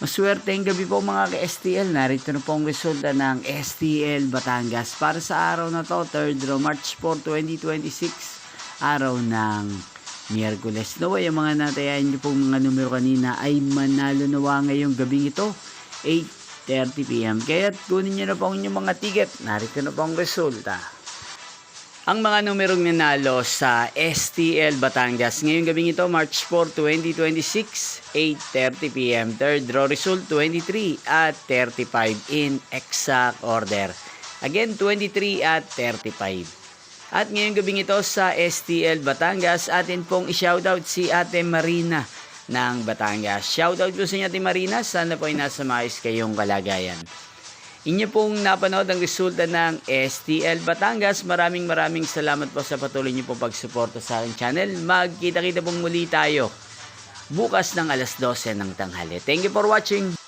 Maswerteng gabi po mga ka-STL. Narito na po ang resulta ng STL Batangas para sa araw na to, 3rd draw, March 4, 2026, araw ng Miyerkules. Naway ang mga natayain niyo pong mga numero kanina ay manalo nawa ngayong gabing ito, 8:30 PM. Kaya't kunin niyo na po ang inyong mga ticket. Narito na po ang resulta. Ang mga numerong nanalo sa STL Batangas ngayong gabing ito, March 4, 2026, 8:30 PM. Third draw result, 23 at 35 in exact order. Again, 23 at 35. At ngayong gabing ito sa STL Batangas, atin pong i-shoutout si Ate Marina ng Batangas. Shoutout po sa inyo, Ate Marina. Sana po ay nasa maayos kayong kalagayan. Inyo pong napanood ang resulta ng STL Batangas. Maraming salamat po sa patuloy niyo pong pagsuporta sa aking channel. Magkita-kita pong muli tayo bukas ng alas 12 ng tanghali. Thank you for watching.